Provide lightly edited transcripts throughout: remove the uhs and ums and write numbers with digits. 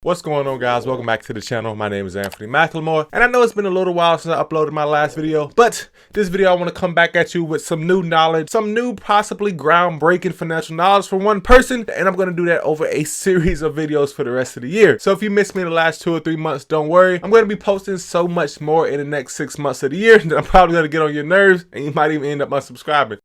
What's going on, guys? Welcome back to the channel. My name is Anfernee, and I know it's been a little while since I uploaded my last video, but this video I want to come back at you with some new knowledge, some new possibly groundbreaking financial knowledge from one person, and I'm going to do that over a series of videos for the rest of the year. So if you missed me in the last 2 or 3 months, don't worry. I'm going to be posting so much more in the next 6 months of the year that I'm probably going to get on your nerves, and you might even end up unsubscribing.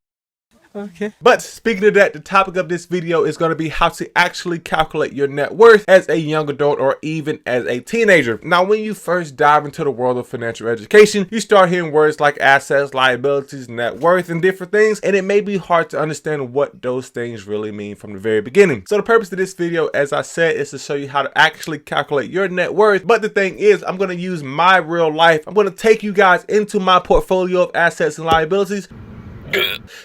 Okay. But speaking of that, the topic of this video is going to be how to actually calculate your net worth as a young adult or even as a teenager. Now, when you first dive into the world of financial education, you start hearing words like assets, liabilities, net worth, and different things, and it may be hard to understand what those things really mean from the very beginning. So the purpose of this video, as I said, is to show you how to actually calculate your net worth. But the thing is, I'm going to use my real life. I'm going to take you guys into my portfolio of assets and liabilities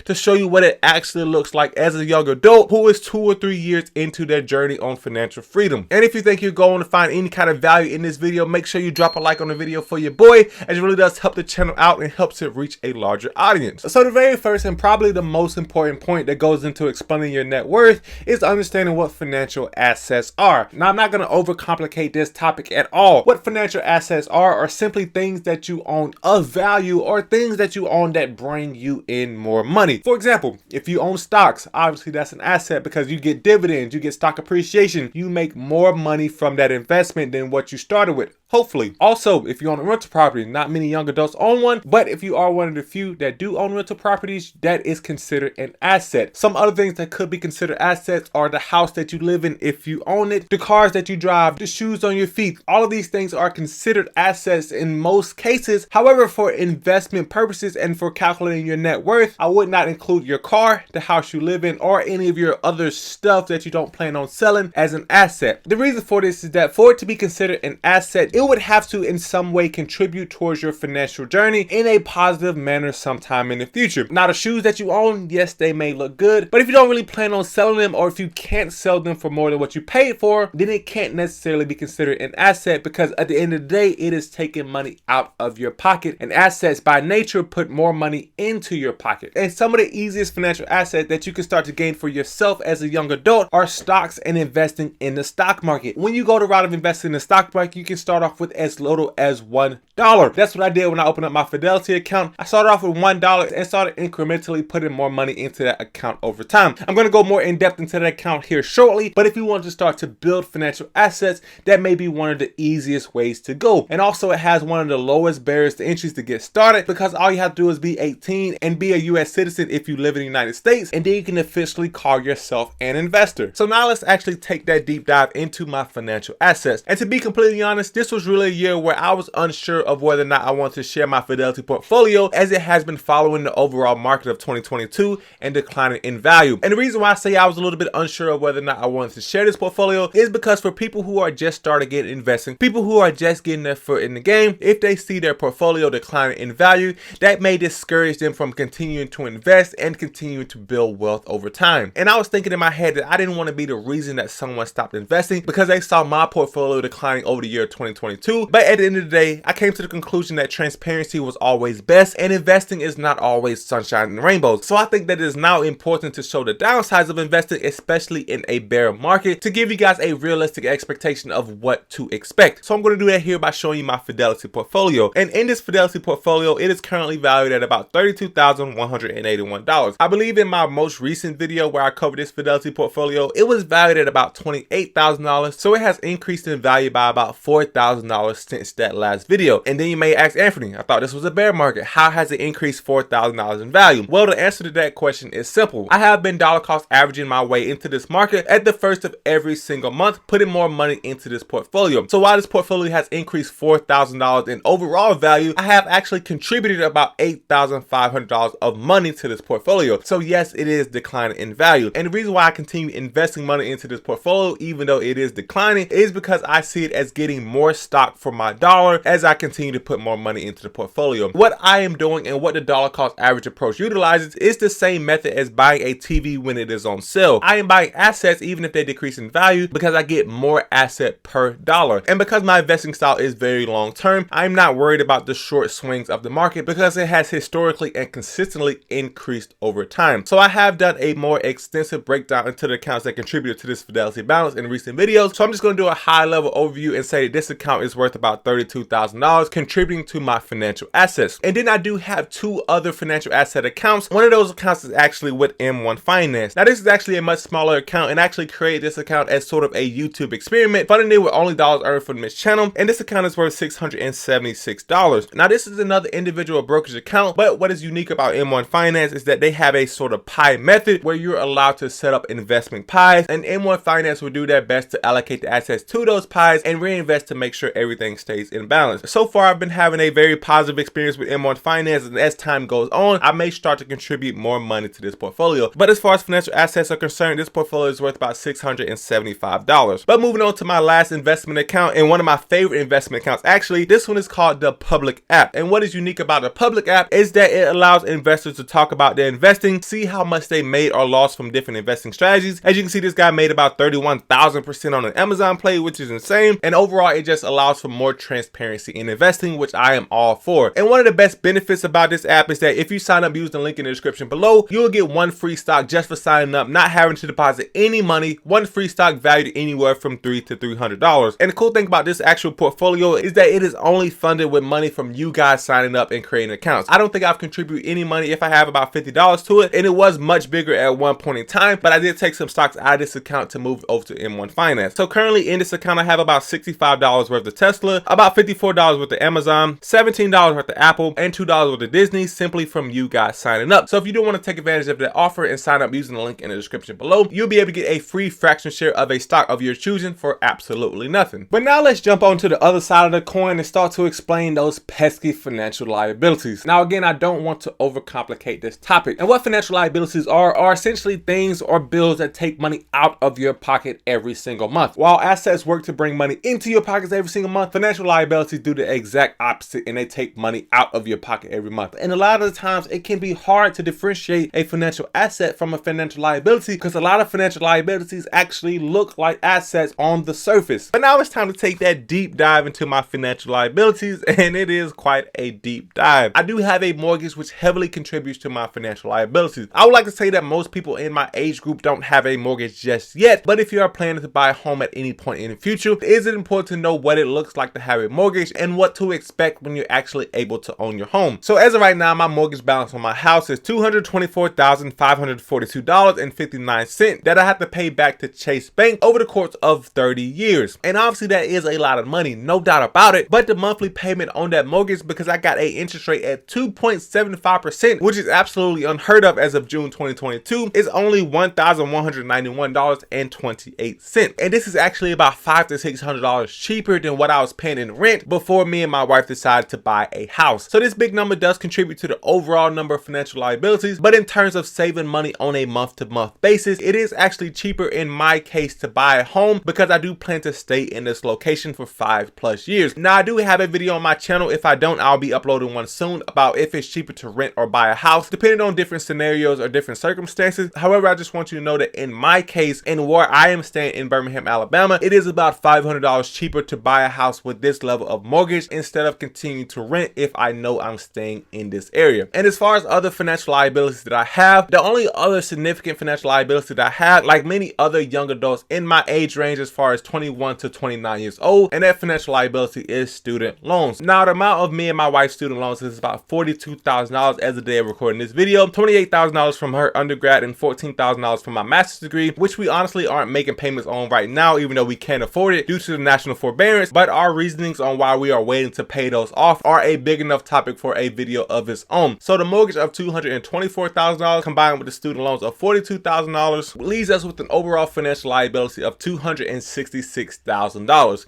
to show you what it actually looks like as a young adult who is 2 or 3 years into their journey on financial freedom. And if you think you're going to find any kind of value in this video, make sure you drop a like on the video for your boy, as it really does help the channel out and helps it reach a larger audience. So the very first and probably the most important point that goes into explaining your net worth is understanding what financial assets are. Now, I'm not going to overcomplicate this topic at all. What financial assets are simply things that you own of value or things that you own that bring you in more money. For example, if you own stocks, obviously that's an asset because you get dividends, you get stock appreciation, you make more money from that investment than what you started with, hopefully. Also, if you own a rental property, not many young adults own one, but if you are one of the few that do own rental properties, that is considered an asset. Some other things that could be considered assets are the house that you live in if you own it, the cars that you drive, the shoes on your feet. All of these things are considered assets in most cases. However, for investment purposes and for calculating your net worth, I would not include your car, the house you live in, or any of your other stuff that you don't plan on selling as an asset. The reason for this is that for it to be considered an asset, it would have to in some way contribute towards your financial journey in a positive manner sometime in the future. Now, the shoes that you own, yes, they may look good, but if you don't really plan on selling them, or if you can't sell them for more than what you paid for, then it can't necessarily be considered an asset, because at the end of the day, it is taking money out of your pocket, and assets by nature put more money into your pocket. And some of the easiest financial assets that you can start to gain for yourself as a young adult are stocks and investing in the stock market. When you go the route of investing in the stock market, you can start off with as little as $1. That's what I did when I opened up my Fidelity account. I started off with $1 and started incrementally putting more money into that account over time. I'm going to go more in depth into that account here shortly, but if you want to start to build financial assets, that may be one of the easiest ways to go. And also, it has one of the lowest barriers to entry to get started, because all you have to do is be 18 and be a US citizen if you live in the United States, and then you can officially call yourself an investor. So now let's actually take that deep dive into my financial assets. And to be completely honest, this was really a year where I was unsure of whether or not I want to share my Fidelity portfolio, as it has been following the overall market of 2022 and declining in value. And the reason why I say I was a little bit unsure of whether or not I wanted to share this portfolio is because for people who are just starting getting investing, people who are just getting their foot in the game, if they see their portfolio declining in value, that may discourage them from continuing to invest and continue to build wealth over time. And I was thinking in my head that I didn't want to be the reason that someone stopped investing because they saw my portfolio declining over the year 2022. But at the end of the day, I came to the conclusion that transparency was always best, and investing is not always sunshine and rainbows. So I think that it is now important to show the downsides of investing, especially in a bear market, to give you guys a realistic expectation of what to expect. So I'm going to do that here by showing you my Fidelity portfolio. And in this Fidelity portfolio, it is currently valued at about $32,181. I believe in my most recent video where I covered this Fidelity portfolio, it was valued at about $28,000. So it has increased in value by about $4,000 since that last video. And then you may ask, Anfernee, I thought this was a bear market. How has it increased $4,000 in value? Well, the answer to that question is simple. I have been dollar cost averaging my way into this market at the first of every single month, putting more money into this portfolio. So while this portfolio has increased $4,000 in overall value, I have actually contributed about $8,500 of money to this portfolio. So yes, it is declining in value. And the reason why I continue investing money into this portfolio, even though it is declining, is because I see it as getting more stock for my dollar as I continue to put more money into the portfolio. What I am doing and what the dollar cost average approach utilizes is the same method as buying a TV when it is on sale. I am buying assets even if they decrease in value because I get more asset per dollar. And because my investing style is very long term, I'm not worried about the short swings of the market because it has historically and consistently consistently increased over time. So I have done a more extensive breakdown into the accounts that contributed to this Fidelity balance in recent videos. So I'm just going to do a high level overview and say this account is worth about $32,000, contributing to my financial assets. And then I do have two other financial asset accounts. One of those accounts is actually with M1 Finance. Now this is actually a much smaller account, and I actually created this account as sort of a YouTube experiment, funding it with only dollars earned from this channel. And this account is worth $676. Now this is another individual brokerage account, but what is unique about M1 Finance is that they have a sort of pie method where you're allowed to set up investment pies, and M1 Finance will do their best to allocate the assets to those pies and reinvest to make sure everything stays in balance. So far I've been having a very positive experience with M1 Finance, and as time goes on I may start to contribute more money to this portfolio. But as far as financial assets are concerned, this portfolio is worth about $675. But moving on to my last investment account, and one of my favorite investment accounts actually, this one is called the Public app. And what is unique about the Public app is that it allows investors to talk about their investing, see how much they made or lost from different investing strategies. As you can see, this guy made about 31,000% on an Amazon play, which is insane. And overall it just allows for more transparency in investing, which I am all for. And one of the best benefits about this app is that if you sign up using the link in the description below, you'll get one free stock just for signing up, not having to deposit any money. One free stock valued anywhere from $300 to $300. And the cool thing about this actual portfolio is that it is only funded with money from you guys signing up and creating accounts. I don't think I've contributed any money. If I have, about $50 to it, and it was much bigger at one point in time, but I did take some stocks out of this account to move over to M1 Finance. So currently in this account I have about $65 worth of Tesla, about $54 worth of Amazon, $17 worth of Apple, and $2 worth of Disney, simply from you guys signing up. So if you do want to take advantage of that offer and sign up using the link in the description below, you'll be able to get a free fraction share of a stock of your choosing for absolutely nothing. But now let's jump on to the other side of the coin and start to explain those pesky financial liabilities. Now again, I don't want to overcomplicate this topic. And what financial liabilities are essentially things or bills that take money out of your pocket every single month. While assets work to bring money into your pockets every single month, financial liabilities do the exact opposite, and they take money out of your pocket every month. And a lot of the times it can be hard to differentiate a financial asset from a financial liability, because a lot of financial liabilities actually look like assets on the surface. But now it's time to take that deep dive into my financial liabilities, and it is quite a deep dive. I do have a mortgage which heavily contributes to my financial liabilities. I would like to say that most people in my age group don't have a mortgage just yet, but if you are planning to buy a home at any point in the future, is it important to know what it looks like to have a mortgage and what to expect when you're actually able to own your home. So as of right now, my mortgage balance on my house is $224,542.59 that I have to pay back to Chase Bank over the course of 30 years. And obviously that is a lot of money, no doubt about it, but the monthly payment on that mortgage, because I got a interest rate at 2.75%, which is absolutely unheard of as of June 2022, is only $1,191.28. And this is actually about $500 to $600 cheaper than what I was paying in rent before me and my wife decided to buy a house. So this big number does contribute to the overall number of financial liabilities, but in terms of saving money on a month-to-month basis, it is actually cheaper in my case to buy a home, because I do plan to stay in this location for 5+ years. Now I do have a video on my channel. If I don't, I'll be uploading one soon about if it's cheaper to rent or buy a house, depending on different scenarios or different circumstances. However, I just want you to know that in my case, and where I am staying in Birmingham, Alabama, it is about $500 cheaper to buy a house with this level of mortgage instead of continuing to rent if I know I'm staying in this area. And as far as other financial liabilities that I have, the only other significant financial liability that I have, like many other young adults in my age range as far as 21 to 29 years old, and that financial liability is student loans. Now the amount of me and my wife's student loans is about $42,000 as of the day of recording this video, $28,000 from her undergrad and $14,000 from my master's degree, which we honestly aren't making payments on right now, even though we can't afford it due to the national forbearance. But our reasonings on why we are waiting to pay those off are a big enough topic for a video of its own. So the mortgage of $224,000 combined with the student loans of $42,000 leaves us with an overall financial liability of $266,000.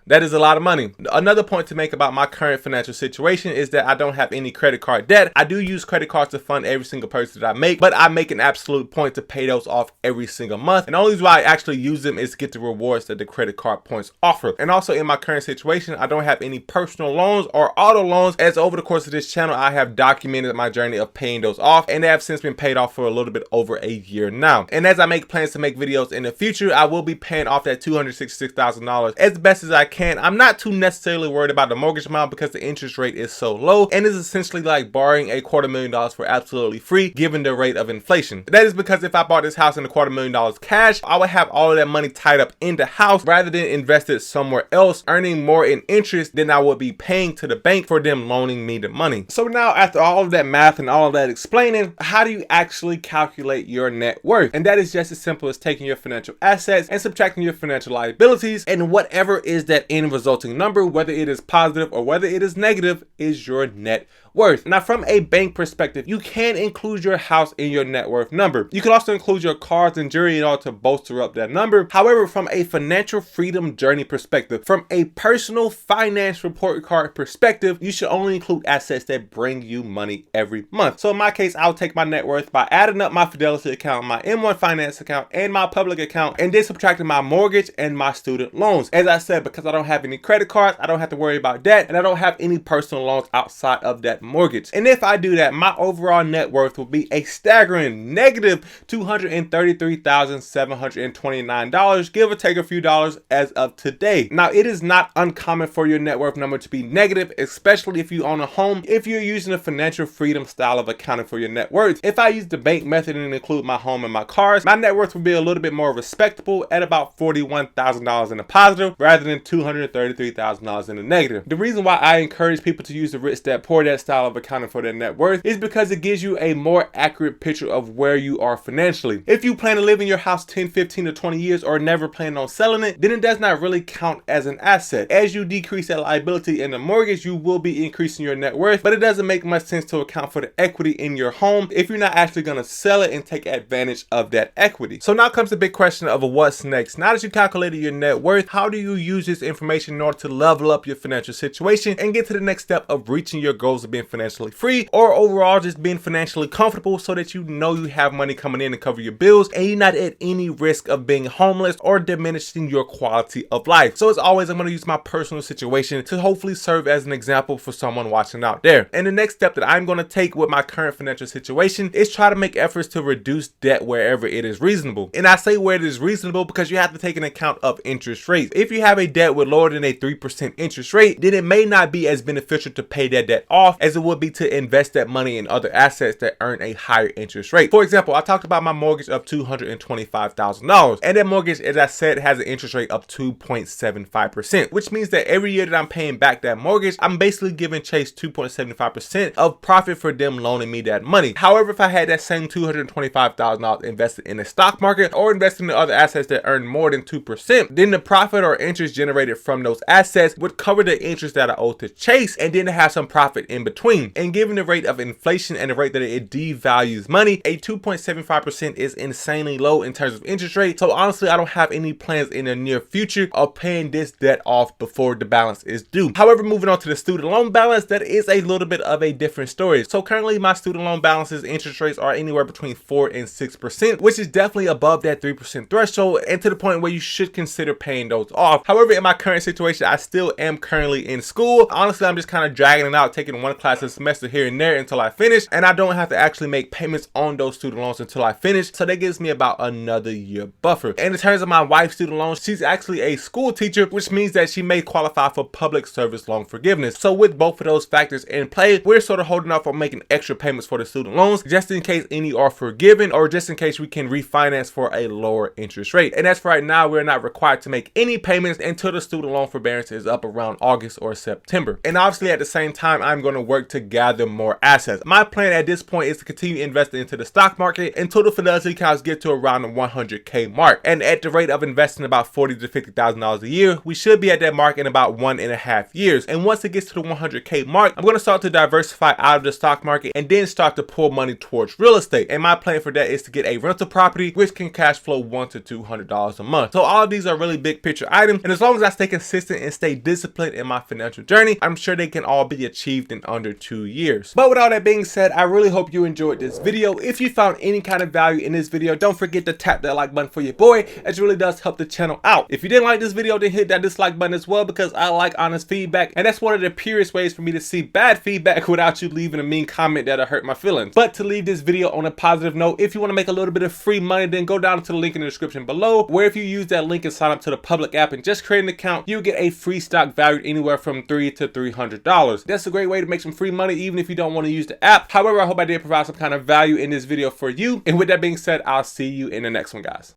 That is a lot of money. Another point to make about my current financial situation is that I don't have any credit card debt. I do use credit cards to fund every single purchase that I make, but I make an absolute point to pay those off every single month. And the only reason why I actually use them is to get the rewards that the credit card points offer. And also in my current situation, I don't have any personal loans or auto loans, as over the course of this channel, I have documented my journey of paying those off, and they have since been paid off for a little bit over a year now. And as I make plans to make videos in the future, I will be paying off that $266,000 as best as I can can. I'm not too necessarily worried about the mortgage amount because the interest rate is so low, and it's essentially like borrowing $250,000 for absolutely free given the rate of inflation. That is because if I bought this house in $250,000 cash, I would have all of that money tied up in the house rather than invested somewhere else, earning more in interest than I would be paying to the bank for them loaning me the money. So now, after all of that math and all of that explaining, how do you actually calculate your net worth? And that is just as simple as taking your financial assets and subtracting your financial liabilities, and whatever is that end resulting number, whether it is positive or whether it is negative, is your net worth. Now, from a bank perspective, you can include your house in your net worth number. You can also include your cars and jewelry and all to bolster up that number. However, from a financial freedom journey perspective, from a personal finance report card perspective, you should only include assets that bring you money every month. So in my case, I'll take my net worth by adding up my Fidelity account, my M1 finance account, and my public account, and then subtracting my mortgage and my student loans. As I said, because I don't have any credit cards, I don't have to worry about that, and I don't have any personal loans outside of that mortgage. And if I do that, my overall net worth will be a staggering negative $233,729, give or take a few dollars as of today. Now, it is not uncommon for your net worth number to be negative, especially if you own a home, if you're using a financial freedom style of accounting for your net worth. If I use the bank method and include my home and my cars, my net worth will be a little bit more respectable at about $41,000 in the positive rather than $233,000 in the negative. The reason why I encourage people to use the Rich Dad Poor Dad style of accounting for their net worth is because it gives you a more accurate picture of where you are financially. If you plan to live in your house 10, 15, or 20 years or never plan on selling it, then it does not really count as an asset. As you decrease that liability in the mortgage, you will be increasing your net worth, but it doesn't make much sense to account for the equity in your home if you're not actually going to sell it and take advantage of that equity. So now comes the big question of what's next. Now that you calculated your net worth, how do you use this information in order to level up your financial situation and get to the next step of reaching your goals of being financially free, or overall just being financially comfortable so that you know you have money coming in to cover your bills and you're not at any risk of being homeless or diminishing your quality of life? So as always, I'm going to use my personal situation to hopefully serve as an example for someone watching out there. And the next step that I'm going to take with my current financial situation is try to make efforts to reduce debt wherever it is reasonable. And I say where it is reasonable because you have to take an account of interest rates. If you have a debt with lower than a 3% interest rate, then it may not be as beneficial to pay that debt off as it would be to invest that money in other assets that earn a higher interest rate. For example, I talked about my mortgage of $225,000, and that mortgage, as I said, has an interest rate of 2.75%, which means that every year that I'm paying back that mortgage, I'm basically giving Chase 2.75% of profit for them loaning me that money. However, if I had that same $225,000 invested in the stock market or invested in other assets that earn more than 2%, then the profit or interest generated from those assets would cover the interest that I owe to Chase, and then have some profit in between. And given the rate of inflation and the rate that it devalues money, a 2.75% is insanely low in terms of interest rate. So honestly, I don't have any plans in the near future of paying this debt off before the balance is due. However, moving on to the student loan balance, that is a little bit of a different story. So currently my student loan balances interest rates are anywhere between 4 and 6%, which is definitely above that 3% threshold and to the point where you should consider paying those off. However, in my current situation, I still am currently in school. Honestly, I'm just kind of dragging it out, taking one class a semester here and there until I finish, and I don't have to actually make payments on those student loans until I finish. So that gives me about another year buffer. And in terms of my wife's student loans, she's actually a school teacher, which means that she may qualify for public service loan forgiveness. So with both of those factors in play, we're sort of holding off on making extra payments for the student loans just in case any are forgiven, or just in case we can refinance for a lower interest rate. And as for right now, we're not required to make any payments until the student loan forbearance is up around August or September. And obviously at the same time, I'm going to work to gather more assets. My plan at this point is to continue investing into the stock market until the Fidelity accounts get to around the 100K mark. And at the rate of investing about $40,000 to $50,000 a year, we should be at that mark in about 1.5 years. And once it gets to the 100K mark, I'm going to start to diversify out of the stock market and then start to pour money towards real estate. And my plan for that is to get a rental property which can cash flow $100 to $200 a month. So all of these are really big picture items, and as long as I stay consistent and stay disciplined in my financial journey, I'm sure they can all be achieved in under 2 years. But with all that being said, I really hope you enjoyed this video. If you found any kind of value in this video, don't forget to tap that like button for your boy, as it really does help the channel out. If you didn't like this video, then hit that dislike button as well, because I like honest feedback, and that's one of the purest ways for me to see bad feedback without you leaving a mean comment that'll hurt my feelings. But to leave this video on a positive note, if you want to make a little bit of free money, then go down to the link in the description below, where if you use that link and sign up to the public app and just create an account, account, you get a free stock valued anywhere from $300 to $300. That's a great way to make some free money even if you don't want to use the app. However, I hope I did provide some kind of value in this video for you. And with that being said, I'll see you in the next one, guys.